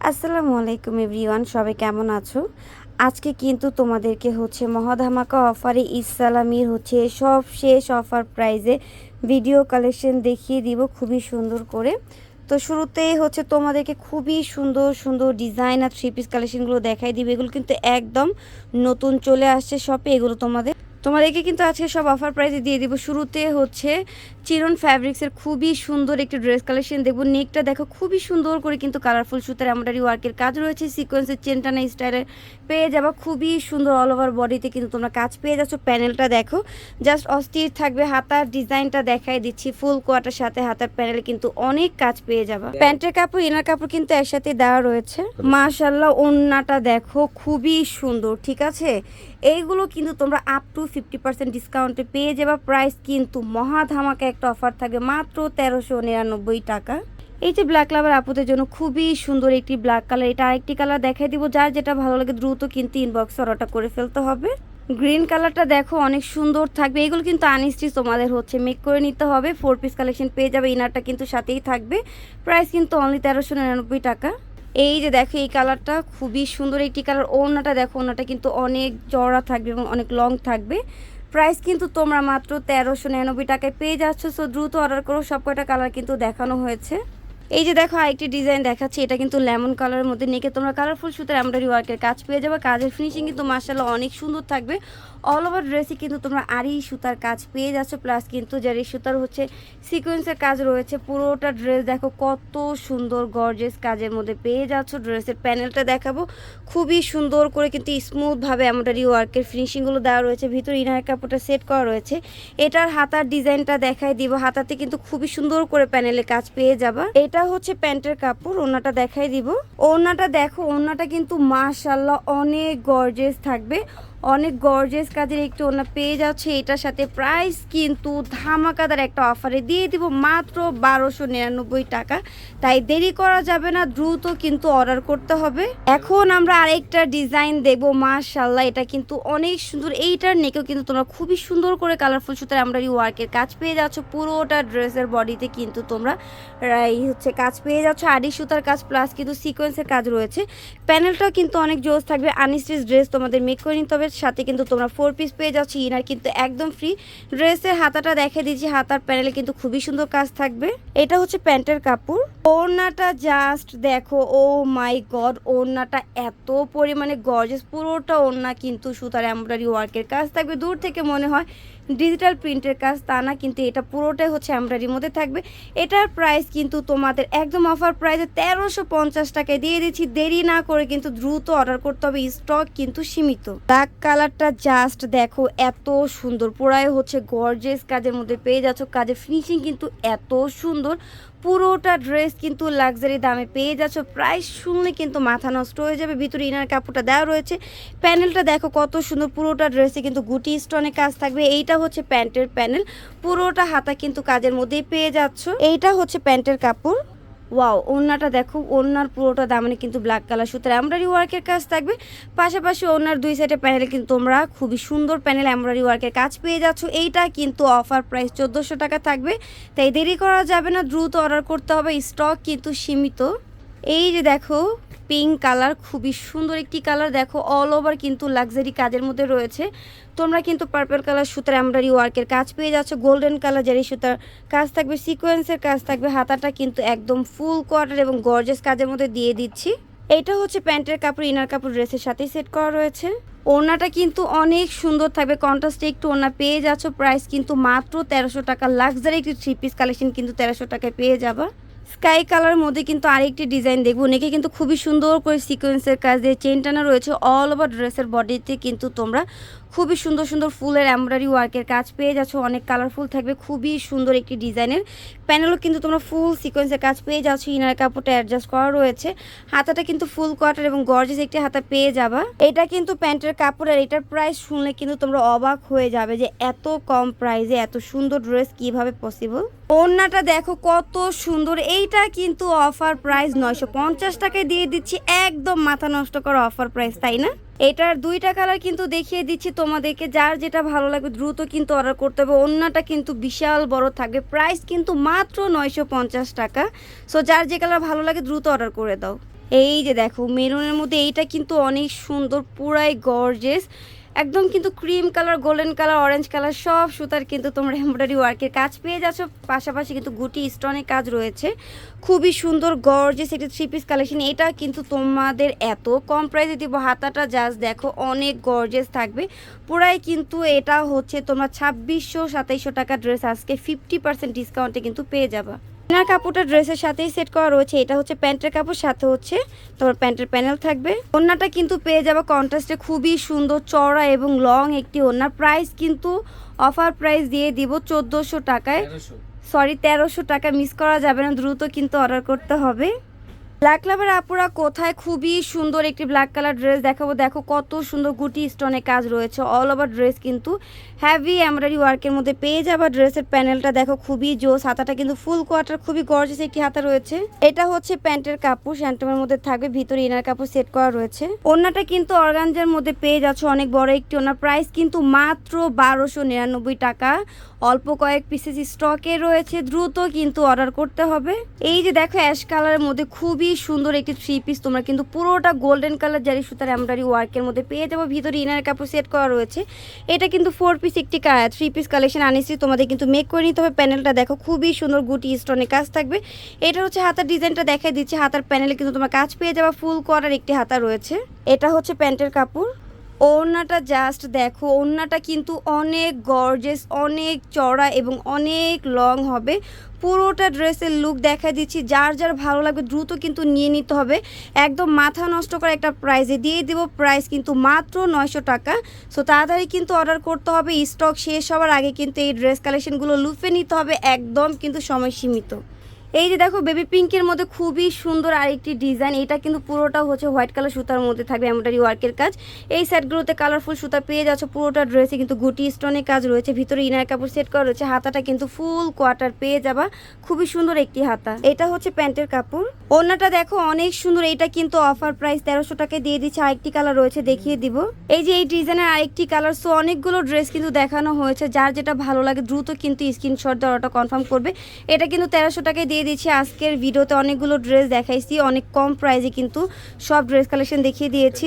আসসালামু আলাইকুম এভরিওয়ান, সবাই কেমন আছো? আজকে কিন্তু তোমাদেরকে মহাধামাকা অফারে ইসলামির সব শেষ অফার প্রাইজে ভিডিও কালেকশন দেখিয়ে দিব খুবই সুন্দর করে। তো শুরুতেই তোমাদেরকে খুবই সুন্দর সুন্দর ডিজাইন আর থ্রি পিস কালেকশনগুলো দেখাই দিব। এগুলো কিন্তু একদম নতুন চলে আসছে শপে। এগুলো তোমাদেরকে কিন্তু আজকে সব অফার প্রাইসে দিয়ে দিব। শুরুতে চিরন ফ্যাব্রিক্সের খুবই সুন্দর একটি ড্রেস কালেকশন দেখবো। নেকটা দেখো খুবই সুন্দর করে কিন্তু কালারফুল সুতার এমব্রয়ডারি ওয়ার্কের কাজ রয়েছে, সিকোয়েন্সের চেনটানা স্টাইলের পেয়ে যাবা। খুবই সুন্দর অল ওভার বডিতে কিন্তু তোমরা কাজ পেয়ে যাচ্ছ। প্যানেলটা দেখো জাস্ট অস্থির থাকবে। হাতার ডিজাইনটা দেখাই দিচ্ছি, ফুল কোয়াটার সাথে হাতার প্যানেলে কিন্তু অনেক কাজ পেয়ে যাবা। প্যান্টের কাপড় ইনার কাপড় কিন্তু একসাথে দেওয়া রয়েছে। মাশাআল্লাহ, ওড়নাটা দেখো খুবই সুন্দর, ঠিক আছে। এইগুলো কিন্তু তোমরা আপ টু 50% ডিসকাউন্টে পেয়ে যাবা। প্রাইস কিন্তু মহা ধামাকা একটা অফার থাকবে মাত্র 1399 টাকা। এই যে ব্ল্যাক কালার আপুদের জন্য খুবই সুন্দর একটি ব্ল্যাক কালার, এটা আরেকটি কালার দেখাই দিব। যার যেটা ভালো লাগে দ্রুত কিন্তু ইনবক্স অর্ডারটা করে ফেলতে হবে। গ্রিন কালারটা দেখো অনেক সুন্দর থাকবে। এগুলো কিন্তু আনস্টিচ তোমাদের মেক করে নিতে হবে। 4 পিস কালেকশন পেয়ে যাবে। ইনারটা কিন্তু সাথেই থাকবে। প্রাইস কিন্তু অনলি 1399 টাকা। এই যে দেখো এই কালারটা খুবই সুন্দর একটি কালার। ওড়নাটা দেখো, ওড়নাটা কিন্তু অনেক চওড়া থাকবে এবং অনেক লং থাকবে। প্রাইস কিন্তু তোমরা মাত্র 1399 টাকায় পেয়ে যাচ্ছ। সো দ্রুত অর্ডার করো। সব কয়টা কালার কিন্তু দেখানো হয়েছে। এই যে দেখো আরেকটি ডিজাইন দেখাচ্ছি, এটা কিন্তু লেমন কালারের মধ্যে। নেকে তোমরা কালারফুল সুতার এমব্রয়ডারি ওয়ার্কের কাজ পেয়ে যাবে। কাজের ফিনিশিং কিন্তু মাশাআল্লাহ অনেক সুন্দর থাকবে। অল ওভার ড্রেসে কিন্তু তোমরা আরি সুতার কাজ পেয়ে যাচ্ছ, প্লাস কিন্তু জারি সুতার সিকোয়েন্সের কাজ রয়েছে। পুরোটা ড্রেস দেখো কত সুন্দর গর্জিয়াস কাজের মধ্যে পেয়ে যাচ্ছ। ড্রেসের প্যানেলটা দেখাবো, খুবই সুন্দর করে কিন্তু স্মুথভাবে এমব্রয়ডারি ওয়ার্কের ফিনিশিংগুলো দেওয়া রয়েছে। ভিতরে ইনার কাপড়টা সেট করা রয়েছে। এটার হাতার ডিজাইনটা দেখাই দিব। হাতাতে কিন্তু খুবই সুন্দর করে প্যানেলে কাজ পেয়ে যাবা। এটা প্যান্টের কাপড়। ওড়নাটা দেখাই দিব। ওড়নাটা দেখো, ওড়নাটা কিন্তু মাশাআল্লাহ অনেক গর্জিয়াস থাকবে। অনেক গর্জিয়াস কাজের একটু ওড়না পেয়ে যাচ্ছে। এটার সাথে প্রাইস কিন্তু ধামাকাদার একটা অফারে দিয়ে দিব মাত্র 1299 টাকা। তাই দেরি করা যাবে না, দ্রুত কিন্তু অর্ডার করতে হবে। এখন আমরা আরেকটা ডিজাইন দেখবো। মাশাআল্লাহ, এটা কিন্তু অনেক সুন্দর। এইটার নেকেও কিন্তু তোমরা খুবই সুন্দর করে কালারফুল সুতার এমব্রয়ডারি ওয়ার্কের কাজ পেয়ে যাচ্ছ। পুরোটা ড্রেসের বডিতে কিন্তু তোমরা কাজ পেয়ে যাচ্ছ। আড়ি সুতার কাজ প্লাস কিন্তু সিকোয়েন্সের কাজ রয়েছে। প্যানেলটাও কিন্তু অনেক জোস থাকবে। আনস্টিচ ড্রেস তোমাদের মেক করে নিতে হবে। সাথে কিন্তু তোমরা 4 পিস পেয়ে যাচ্ছ। ইনার কিন্তু একদম ফ্রি। ড্রেসের হাতাটা দেখে দিচ্ছি। হাতার প্যানেলে কিন্তু খুবই সুন্দর কাজ থাকবে। এটা প্যান্টের কাপড়। ওড়নাটা জাস্ট দেখো, ও মাই গড, ওড়নাটা এত পরিমাণে গর্জিয়াস। পুরোটা ওড়না কিন্তু সুতার এমব্রয়ডারি ওয়ার্কের কাজ থাকবে। দূর থেকে মনে হয় ডিজিটাল প্রিন্টের কাজ, তা না, কিন্তু এটা পুরোটাই এমব্রয়ডারির মধ্যে থাকবে। এটার প্রাইস কিন্তু তোমাদের একদম অফার প্রাইসে 1350 টাকায় দিয়ে দিচ্ছি। দেরি না করে কিন্তু দ্রুত অর্ডার করতে হবে, স্টক কিন্তু সীমিত। ব্ল্যাক কালারটা জাস্ট দেখো এত সুন্দর, পুরাই গর্জিয়াস কাজের মধ্যে পেয়ে যাচ্ছ। কাজের ফিনিশিং কিন্তু এত সুন্দর। পুরোটা ড্রেস কিন্তু লাক্সারি দামে পেয়ে যাচ্ছ। প্রাইস শুনলে কিন্তু মাথা নষ্ট হয়ে যাবে। ভিতরে ইনার কাপড়টা দেওয়া রয়েছে। প্যানেলটা দেখো কত সুন্দর। পুরোটা ড্রেসে কিন্তু গুটি স্টোনে কাজ থাকবে। এইটা প্যান্টের প্যানেল। পুরোটা হাতা কিন্তু কাজের মধ্যেই পেয়ে যাচ্ছ। এইটা প্যান্টের কাপড়। ওয়াও, ওড়নাটা দেখো, ওড়নার পুরোটা দামানে কিন্তু ব্ল্যাক কালার সুতার এমব্রয়ডারি ওয়ার্কের কাজ থাকবে। পাশাপাশি ওড়নার দুই সাইডে প্যানেলে কিন্তু তোমরা খুবই সুন্দর প্যানেল এমব্রয়ডারি ওয়ার্কের কাজ পেয়ে যাচ্ছ। এইটা কিন্তু অফার প্রাইস 1400 টাকা থাকবে। তাই দেরি করা যাবে না, দ্রুত অর্ডার করতে হবে, স্টক কিন্তু সীমিত। এই যে দেখো পিঙ্ক কালার, খুবই সুন্দর একটি কালার। দেখো অল ওভার কিন্তু লাক্সারি কাজের মধ্যে রয়েছে। তোমরা কিন্তু পার্পল কালার সুতার এমব্রয়ডারি ওয়ার্কের কাজ পেয়ে যাচ্ছ। গোল্ডেন কালার জারি সুতার কাজ থাকবে, সিকোয়েন্সের কাজ থাকবে। হাতাটা কিন্তু একদম ফুল কোয়ার্টার এবং গর্জিয়াস কাজের মধ্যে দিয়ে দিচ্ছি। এইটা প্যান্টের কাপড়। ইনার কাপড় ড্রেসের সাথেই সেট করা রয়েছে। ওড়নাটা কিন্তু অনেক সুন্দর থাকবে। কন্ট্রাস্টে একটু ওড়না পেয়ে যাচ্ছ। প্রাইস কিন্তু মাত্র 1300 টাকা। লাক্সারি একটি 3 পিস কালেকশন কিন্তু 1300 টাকায় পেয়ে যাবা। স্কাই কালার মধ্যে কিন্তু আরেকটি ডিজাইন দেখবো। অনেকে কিন্তু খুবই সুন্দর করে সিকোয়েন্সের কাজ দিয়ে চেন টানা রয়েছে। অল ওভার ড্রেসের বডিতে কিন্তু তোমরা খুবই সুন্দর সুন্দর ফুলের এমব্রয়ডারি ওয়ার্কের কাজ পেয়ে যাচ্ছ। অনেক কালারফুল থাকবে, খুবই সুন্দর একটি ডিজাইনের। প্যানেলও কিন্তু তোমরা ফুল সিকোয়েন্সের কাজ পেয়ে যাচ্ছ। ইনার কাপড়টা অ্যাডজাস্ট করা রয়েছে। হাতাটা কিন্তু ফুল কোয়ার্টার এবং গর্জিয়াস একটি হাতা পেয়ে যাবা। এটা কিন্তু প্যান্টের কাপড়। আর এটার প্রাইস শুনলে কিন্তু তোমরা অবাক হয়ে যাবে যে এত কম প্রাইসে এত সুন্দর ড্রেস কিভাবে পসিবল। ওড়নাটা দেখো কত সুন্দর। এইটা কিন্তু অফার প্রাইস 950 টাকায় দিয়ে দিচ্ছি। একদম মাথা নষ্ট করা অফার প্রাইস, তাই না? এটার দুইটা কালার কিন্তু দেখিয়ে দিচ্ছি তোমাদেরকে। যার যেটা ভালো লাগবে দ্রুত কিন্তু অর্ডার করতে হবে। ওড়নাটা কিন্তু বিশাল বড় থাকবে। প্রাইস কিন্তু মাত্র 950 টাকা। সো যার যে কালার ভালো লাগে দ্রুত অর্ডার করে দাও। এই যে দেখো মেরুনের মধ্যে এইটা কিন্তু অনেক সুন্দর, পুরাই গর্জিয়াস, একদম কিন্তু cream colour, golden colour, orange colour সব সুতার কিন্তু তোমরা এমব্রয়ডারি ওয়ার্কের কাজ পেয়ে যাচ্ছ। পাশাপাশি কিন্তু গুটি স্টোনের কাজ রয়েছে, খুবই সুন্দর গর্জিয়াস একটি 3 পিস কালেকশন। এটা কিন্তু তোমাদের এত কম প্রাইসে দিব, হাতাটা জাস্ট দেখো অনেক গর্জিয়াস থাকবে পুরাই। কিন্তু এটা হচ্ছে তোমরা 2600-2700 টাকা ড্রেস আজকে 50% ডিসকাউন্টে কিন্তু পেয়ে যাবা। ইনার কাপড়টা ড্রেসের সাথেই সেট করা রয়েছে। এটা হচ্ছে প্যান্টের কাপড়, সাথে হচ্ছে তোমার প্যান্টের প্যানেল থাকবে। ওড়নাটা কিন্তু পেয়ে যাবে কন্ট্রাস্টে, খুবই সুন্দর চওড়া এবং লং একটি ওড়না। প্রাইস কিন্তু অফার প্রাইস দিয়ে দিব 1400 টাকায়, সরি 1300 টাকা, মিস করা যাবে না, দ্রুত কিন্তু অর্ডার করতে হবে। ব্ল্যাক লাভার আপুরা কোথায়, খুবই সুন্দর একটি ব্ল্যাক কালার ড্রেস দেখাবো। দেখো কত সুন্দর গুটি স্টোনের কাজ রয়েছে, অল ওভার ড্রেস কিন্তু হ্যাভি এমব্রয়ডারি ওয়ার্কের মধ্যে পেয়ে যাবা। ড্রেসের প্যানেলটা দেখো খুবই জোস, হাতাটা কিন্তু ফুল কোয়ার্টার, খুবই গর্জিয়াস একটি হাতা রয়েছে। এটা হচ্ছে প্যান্টের কাপড়, স্যান্টমের মধ্যে থাকবে, ভিতরে ইনার কাপড় সেট করা রয়েছে। ওড়নাটা কিন্তু অর্গানজার মধ্যে পেয়ে যাচ্ছে, অনেক বড় একটি ওড়না। প্রাইস কিন্তু মাত্র 1299 টাকা, অল্প কয়েক পিসেস স্টকে রয়েছে, দ্রুত কিন্তু অর্ডার করতে হবে। এই যে দেখো অ্যাশ কালারের মধ্যে খুবই সুন্দর একটি 3 পিস, তোমরা কিন্তু পুরোটা গোল্ডেন কালার জারি সুতার এমব্রয়ডারি ওয়ার্কের মধ্যে পেয়ে যাবো। ভিতরে ইনার কাপড় সেট করা রয়েছে। এটা কিন্তু 4 পিস একটি 3 পিস কালেকশন আনিছি, তোমাদের কিন্তু মেক করে নিতে হবে। প্যানেলটা দেখো খুবই সুন্দর গুটি স্টোনের কাজ থাকবে। এটা হচ্ছে হাতার ডিজাইনটা দেখাই দিচ্ছি। হাতার প্যানেলে কিন্তু তোমার কাজ পেয়ে যাবে, ফুল করার একটি হাতা রয়েছে। এটা হচ্ছে প্যান্টের কাপড়। ওড়নাটা জাস্ট দেখো, ওড়নাটা কিন্তু অনেক গর্জিয়াস, অনেক চড়া এবং অনেক লং হবে। পুরোটা ড্রেসের লুক দেখা দিচ্ছি, যার যার ভালো লাগবে দ্রুত কিন্তু নিয়ে নিতে হবে। একদম মাথা নষ্ট করে একটা প্রাইসে দিয়ে দেবো, প্রাইস কিন্তু মাত্র 900 টাকা। সো তাড়াতাড়ি কিন্তু অর্ডার করতে হবে, স্টক শেষ হওয়ার আগে কিন্তু এই ড্রেস কালেকশনগুলো লুফে নিতে হবে, একদম কিন্তু সময় সীমিত। এই যে দেখো বেবি পিঙ্কের মধ্যে খুবই সুন্দর আরেকটি ডিজাইন। এটা কিন্তু পুরোটা হচ্ছে হোয়াইট কালার সুতার মধ্যে থাকবে এমব্রয়ডারি ওয়ার্কের কাজ। এই সেটগুলোতে কালারফুল সুতা পেয়ে যাচ্ছে। পুরোটা ড্রেসে কিন্তু গুটি স্টোনের কাজ রয়েছে, ভিতরে ইনার কাপড় সেট করা রয়েছে। হাতাটা কিন্তু ফুল কোয়ার্টার পেয়ে যাবা, খুবই সুন্দর একটি হাতা। এটা হচ্ছে প্যান্টের কাপড়। ওড়নাটা দেখো অনেক সুন্দর, এটা কিন্তু অফার প্রাইস 1300 টাকায় দিয়ে দিচ্ছে। আরেকটি কালার রয়েছে, দেখিয়ে দিব। এই যে এই ডিজাইনের আরেকটি কালার। সো অনেকগুলো ড্রেস কিন্তু দেখানো হয়েছে, যার যেটা ভালো লাগে দ্রুত কিন্তু স্ক্রিনশট দিয়ে অর্ডারটা কনফার্ম করবে। এটা কিন্তু 1300 টাকায় দিয়ে দিচ্ছি। আজকের ভিডিওতে অনেকগুলো ড্রেস দেখাইছি, অনেক কম প্রাইসে কিন্তু সব ড্রেস কালেকশন দেখিয়ে দিয়েছি।